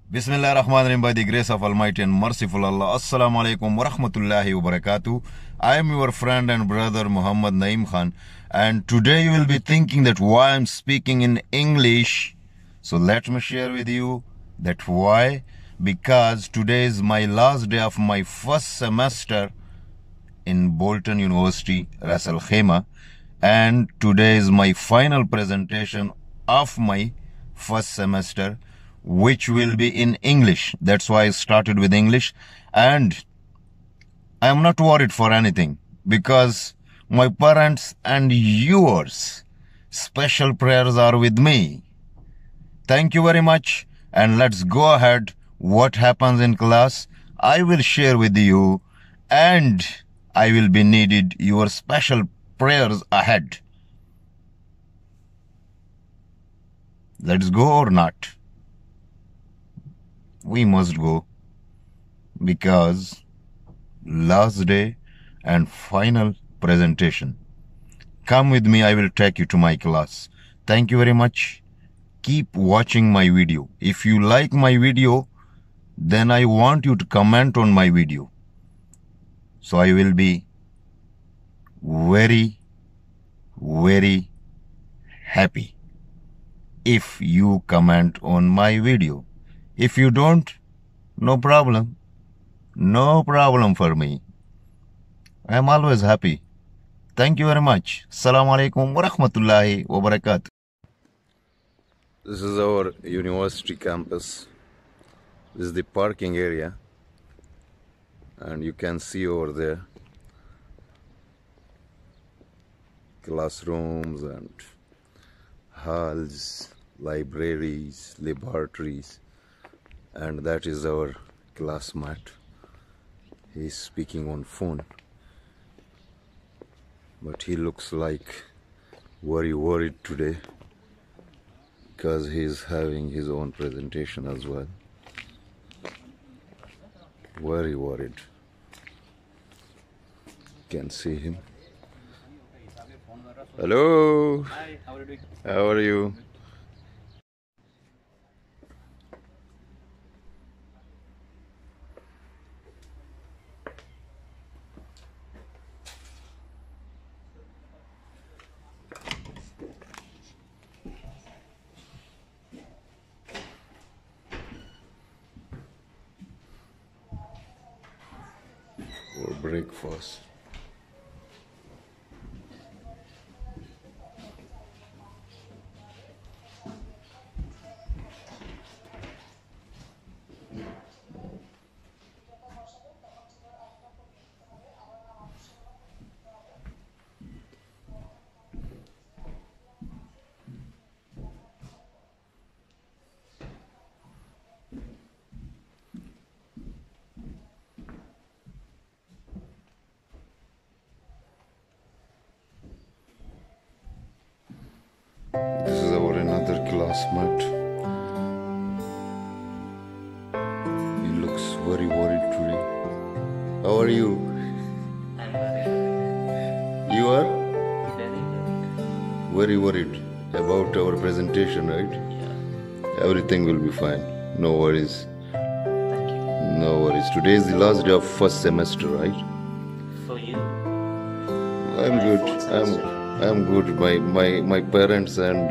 Bismillah ar-Rahman ar-Rahim, by the grace of Almighty and Merciful Allah. Assalamu alaikum wa rahmatullahi wa barakatuh. I am your friend and brother Muhammad Naeem Khan, and today you will be thinking that why I'm speaking in English. So let me share with you that why. Because today is my last day of my first semester in Bolton University, Ras Al Khaimah, and today is my final presentation of my first semester, which will be in English. That's why I started with English, and I am not worried for anything because my parents and yours special prayers are with me. Thank you very much, and let's go ahead. What happens in class I will share with you, and I will be needed your special prayers ahead. Let's go or not? We must go, because last day and final presentation. Come with me, I will take you to my class. Thank you very much. Keep watching my video. If you like my video, then I want you to comment on my video. So I will be very, very happy if you comment on my video. If you don't, no problem. No problem for me. I am always happy. Thank you very much. Assalamu alaikum wa rahmatullahi wa barakatuh. This is our university campus. This is the parking area. And you can see over there classrooms and halls, libraries, laboratories. And that is our classmate. He is speaking on phone, but he looks like very worried today because he is having his own presentation as well. Very worried. You can see him. Hello. Hi, how are you doing? How are you? For breakfast. This is our another classmate. He looks very worried today. How are you? I'm very, You are very, very worried about our presentation, right? yeah. Everything will be fine. No worries. Thank you. No worries. Today is the last day of first semester, right? For you, I'm good. fourth semester. I'm good. My parents and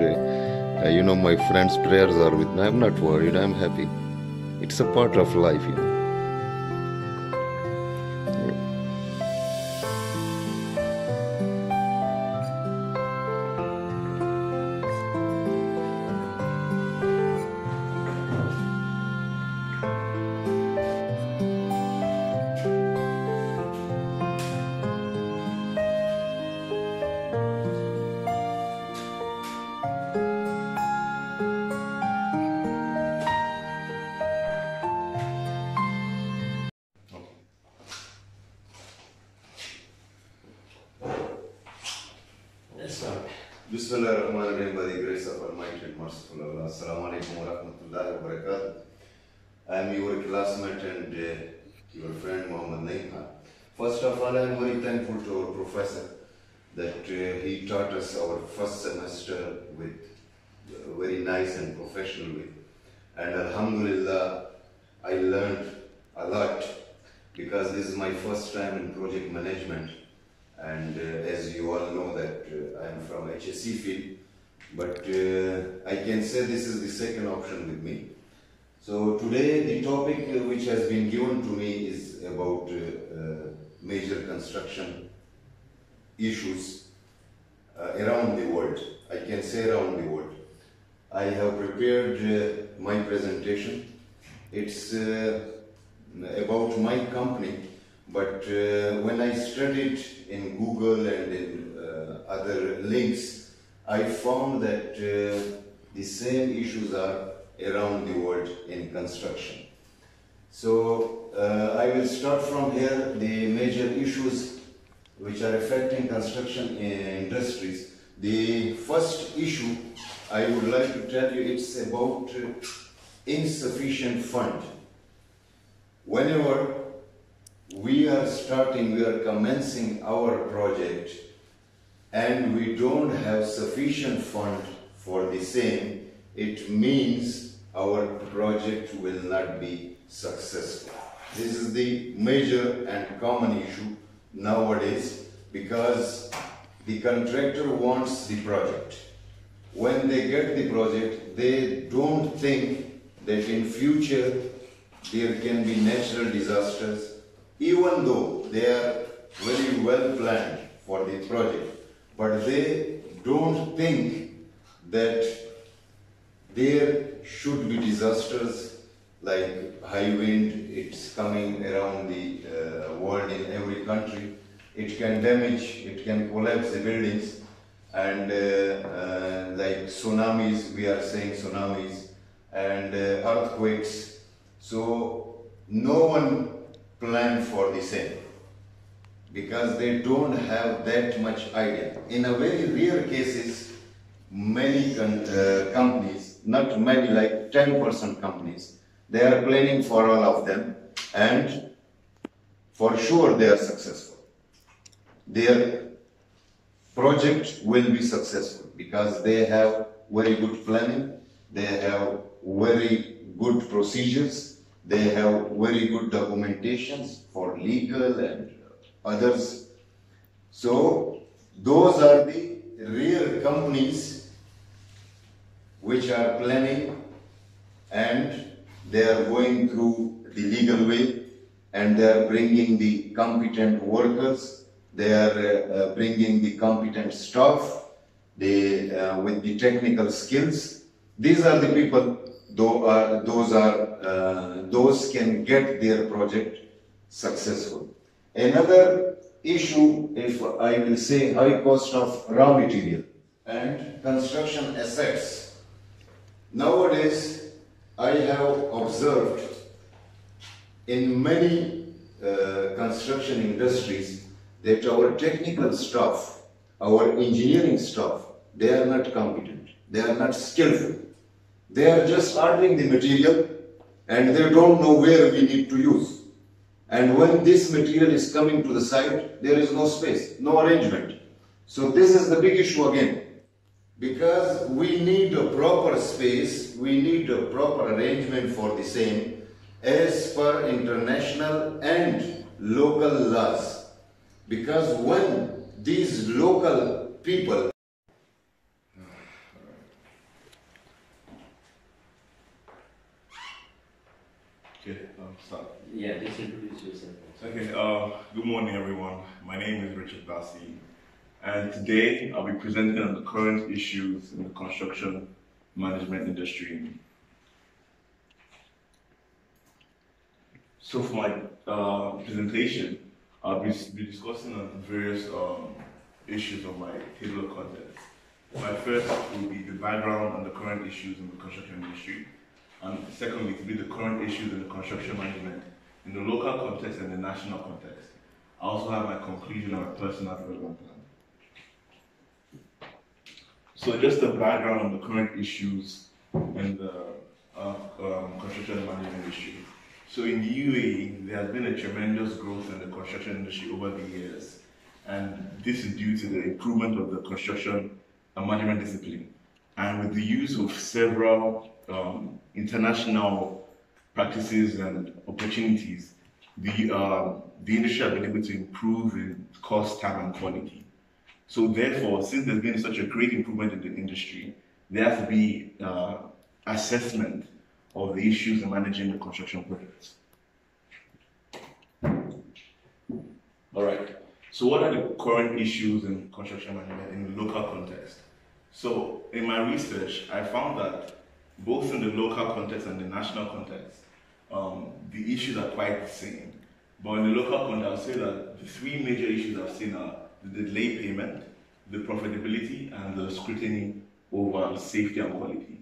my friends' prayers are with me. I'm not worried. I'm happy. It's a part of life, you know. Let's start. Bismillah ar-Rahman ar-Rahim, by the grace of Almighty and Merciful Allah. Assalamu alaikum wa rahmatullahi wa barakatuh. I am your classmate and your friend Muhammad Naeem Khan. First of all, I am very thankful to our professor that he taught us our first semester with very nice and professional way. and Alhamdulillah, I learned a lot because this is my first time in project management, and as you all know that I am from HSC field, but I can say this is the second option with me. So today the topic which has been given to me is about major construction issues around the world. I can say around the world. I have prepared my presentation. It's about my company, but when I studied in Google and in other links, I found that the same issues are around the world in construction. So I will start from here, the major issues which are affecting construction industries. The first issue I would like to tell you, it's about insufficient fund. Whenever we are commencing our project and we don't have sufficient fund for the same, it means our project will not be successful. This is the major and common issue nowadays because the contractor wants the project. When they get the project, they don't think that in future there can be natural disasters, even though they are very well planned for the project, but they don't think that there should be disasters like high wind. It's coming around the world in every country. It can damage, it can collapse the buildings, and like tsunamis, we are saying tsunamis, and earthquakes. So no one planned for the same because they don't have that much idea. In a very rare cases, many companies, not many, like 10% companies, they are planning for all of them, and for sure they are successful. Their project will be successful because they have very good planning, they have very good procedures, they have very good documentations for legal and others. So those are the rare companies which are planning and they are going through the legal way and they are bringing the competent workers, they are bringing the competent staff, with the technical skills. These are the people, those can get their project successful. Another issue, if I will say, high cost of raw material and construction assets. Nowadays, I have observed in many construction industries that our technical staff, our engineering staff, they are not competent, they are not skillful. They are just ordering the material and they don't know where we need to use. And when this material is coming to the site, there is no space, no arrangement. So this is the big issue again. Because we need a proper space, we need a proper arrangement for the same as per international and local laws. Because when these local people Start. Yeah, just introduce yourself. Okay, good morning everyone. My name is Richard Bassi, and today I'll be presenting on the current issues in the construction management industry. So for my presentation, I'll be discussing on various issues of my table of contents. My first will be the background on the current issues in the construction industry. And secondly, to be the current issues in the construction management in the local context and the national context. I also have my conclusion on my personal development plan. So just the background on the current issues in the construction management industry. So in the UAE, there has been a tremendous growth in the construction industry over the years. And this is due to the improvement of the construction and management discipline. And with the use of several international practices and opportunities, the industry has been able to improve in cost, time, and quality. So therefore, since there's been such a great improvement in the industry, there has to be assessment of the issues in managing the construction projects. All right. So what are the current issues in construction management in the local context? So in my research, I found that both in the local context and the national context, the issues are quite the same. But in the local context, I'll say that the three major issues I've seen are the delay payment, the profitability, and the scrutiny over safety and quality.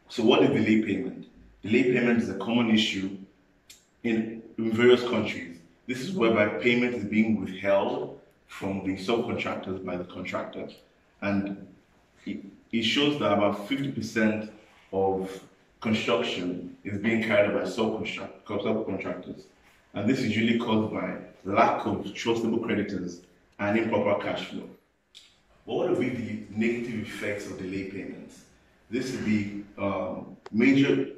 So what is delay payment? Delay payment is a common issue in various countries. This is whereby payment is being withheld from the subcontractors by the contractor. And it shows that about 50% of construction is being carried out by subcontractors. And this is usually caused by lack of trustable creditors and improper cash flow. But what would be the negative effects of delay payments? This would be major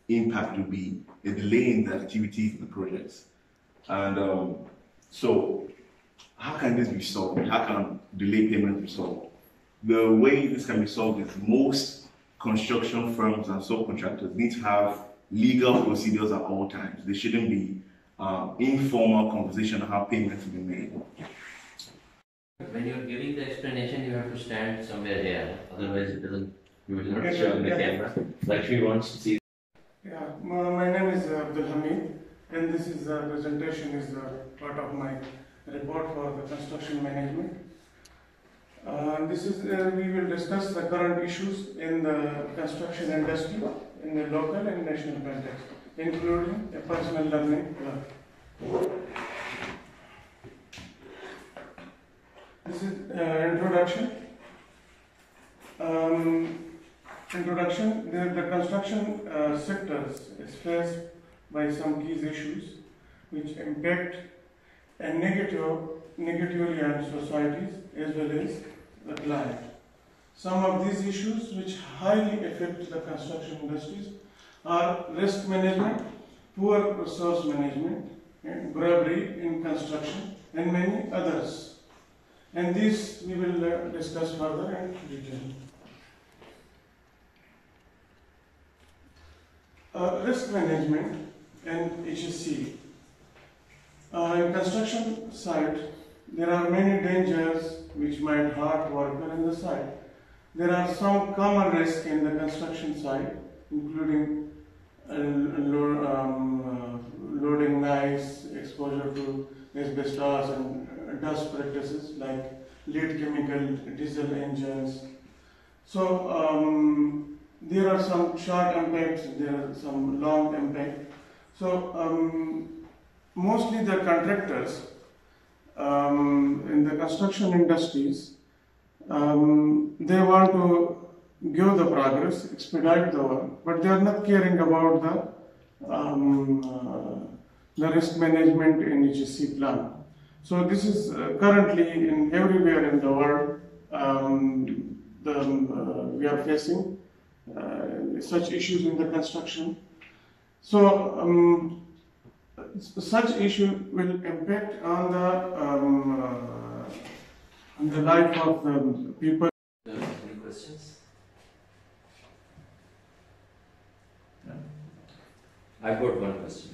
impact would be a delay in the activities in the projects. And so how can this be solved? How can delay payment be solved? The way this can be solved is most construction firms and subcontractors need to have legal procedures at all times. There shouldn't be informal conversation on how payments will be made. When you're giving the explanation, you have to stand somewhere here. Otherwise, you will not show on the camera. Lakshmi wants to see. Yeah, my name is Abdul Hamid, and this is presentation is part of my report for the construction management. This is we will discuss the current issues in the construction industry in the local and national context, including a personal learning. This is introduction. The construction sectors is faced by some key issues which impact and negatively on societies as well as the client. Some of these issues which highly affect the construction industries are risk management, poor resource management, and bribery in construction, and many others. And this we will discuss further in detail. Risk management and HSE. In construction site, there are many dangers which might hurt worker in the site. There are some common risks in the construction site, including loading knives, exposure to asbestos and dust practices like lead chemical, diesel engines. So there are some short impacts, there are some long impact. So mostly the contractors in the construction industries, they want to give the progress, expedite the work, but they are not caring about the risk management in HSE plan. So this is currently in everywhere in the world, we are facing such issues in the construction. So such issue will impact on the life of the people. Any questions? No? I've got one question.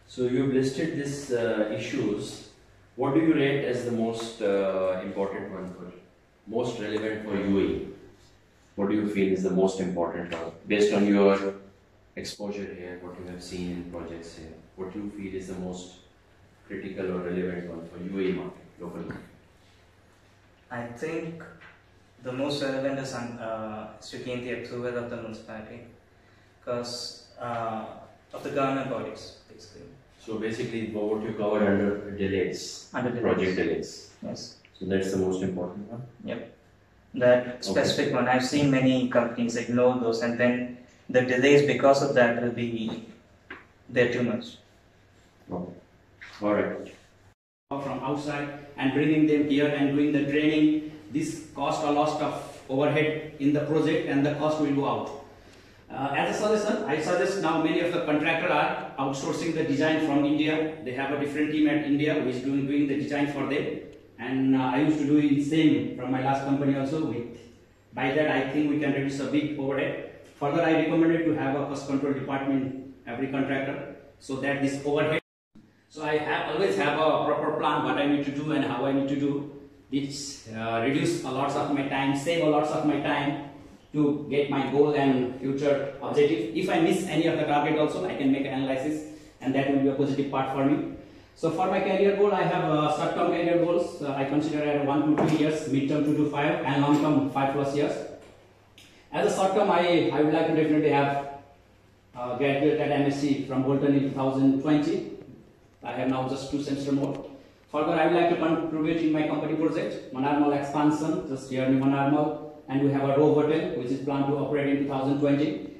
So you've listed these issues. What do you rate as the most important one most relevant for UAE? What do you feel is the most important one based on your exposure here, what you have seen in projects here? What do you feel is the most critical or relevant one for UAE market, local market? I think the most relevant is strictly the approval of the municipality because of the government bodies, basically. So basically, what you cover under delays, project delays. Yes. So that's the most important one. Yep. That specific one. I've seen many companies ignore those, and then the delays because of that will be there too much. Okay. All right. From outside and bringing them here and doing the training, this cost a lot of overhead in the project and the cost will go out. As a suggestion, I suggest now many of the contractors are outsourcing the design from India. They have a different team at India who is doing the design for them. And I used to do it same from my last company also. By that, I think we can reduce a big overhead. Further, I recommended to have a cost control department every contractor so that this overhead. So I always have a proper plan what I need to do and how I need to do. It's reduce a lot of my time, save a lot of my time to get my goal and future objective. If I miss any of the target also, I can make an analysis and that will be a positive part for me. So for my career goal, I have short-term career goals. I consider at 1 to 2 years, mid-term 2 to 5, and long-term 5+ years. As a short-term, I would like to definitely have graduated at MSc from Bolton in 2020. I have now just 2 semesters more. Further, I would like to contribute in my company project, Manarmal expansion, just here in Manarmal, and we have a Rove Hotel which is planned to operate in 2020.